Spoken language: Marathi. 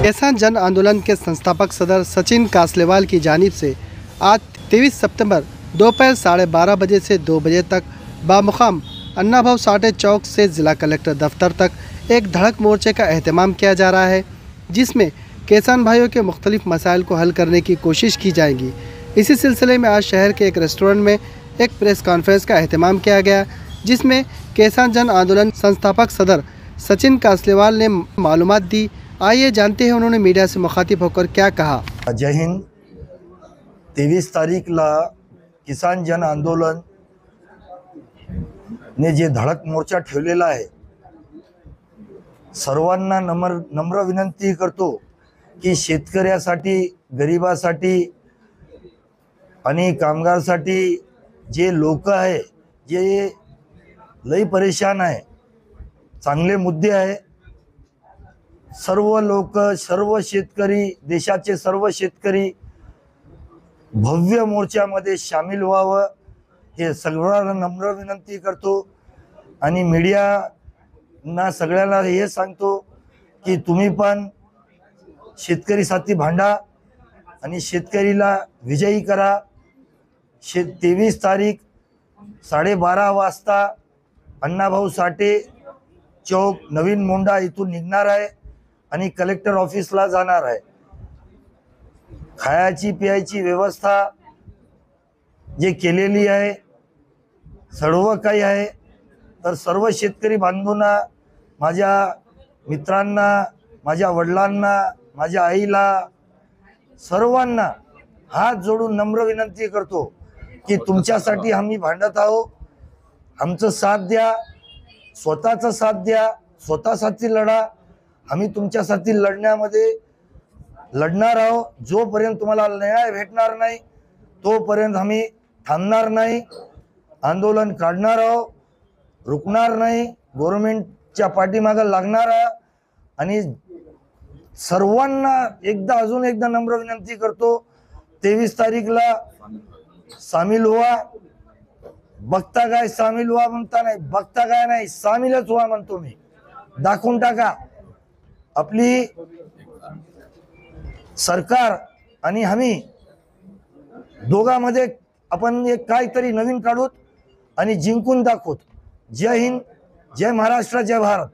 किसान जन आंदोलन के संस्थापक सदर सचिन कासलेवाल की जानिब से आज 23 सितंबर दोपहर 12:30 बजे से 2 बजे तक बामुकाम अन्ना भाऊ साठे चौक से ज़िला कलेक्टर दफ्तर तक एक धड़क मोर्चे का एहतमाम किया जा रहा है, जिसमें किसान भाइयों के मुख्तलिफ मसाइल को हल करने की कोशिश की जाएगी। इसी सिलसिले में आज शहर के एक रेस्टोरेंट में एक प्रेस कॉन्फ्रेंस का एहतमाम किया गया, जिसमें किसान जन आंदोलन संस्थापक सदर सचिन कासलेवाल ने मालूमात दी। आइए जानते हैं उन्होंने मीडिया से मुखातिब होकर क्या कहा। जय हिंद। 23 तारीखला किसान जन आंदोलन ने जे धडक मोर्चा ठेवलेला आहे, सर्वांना नम्र विनंती करतो की शेतकऱ्यासाठी, गरिबासाठी आणि कामगारसाठी जे लोक आहे, जे लई परेशान आहे, चांगले मुद्दे आहे, सर्व लोक, सर्व शेतकरी, देशाचे सर्व शेतकरी भव्य मोर्चामध्ये सामील व्हावं हे सगळ्यांना नम्र विनंती करतो। आणि मीडियाना सगळ्यांना हे सांगतो की तुम्ही पण शेतकरी साथी भांडा आणि शेतकरीला विजयी करा। 23 तारीख 12:30 वाजता अण्णाभाऊ साठे चौक नवीन मोंडा इथून निघणार आहे आणि कलेक्टर ऑफिसला जाणार आहे। खायाची प्यायची व्यवस्था जे केलेली आहे, सर्व काही आहे। तर सर्व शेतकरी बांधवांना, माझ्या मित्रांना, माझ्या वडिलांना, माझ्या आईला, सर्वांना हात जोडून नम्र विनंती करतो की तुमच्यासाठी आम्ही भांडत आहोत। आमचं साथ द्या, स्वतःचा साथ द्या, स्वतःसाठी लढा। आम्ही तुमच्यासाठी लढण्यामध्ये लढणार आहोत। जोपर्यंत तुम्हाला न्याय भेटणार नाही तोपर्यंत आम्ही थांबणार नाही, आंदोलन काढणार आहोत, रुकणार नाही, गव्हर्नमेंटच्या पाठीमागे लागणार आहे। आणि सर्वांना अजून एकदा नम्र विनंती करतो, 23 तारीखला सामील व्हा। बघता काय सामील व्हा म्हणता नाही, बघता काय नाही, सामीलच व्हा म्हणतो मी। दाखवून टाका आपली सरकार आणि आम्ही दोघांमध्ये आपण एक काहीतरी नवीन काढूत आणि जिंकून दाखवत। जय हिंद, जय महाराष्ट्र, जय भारत।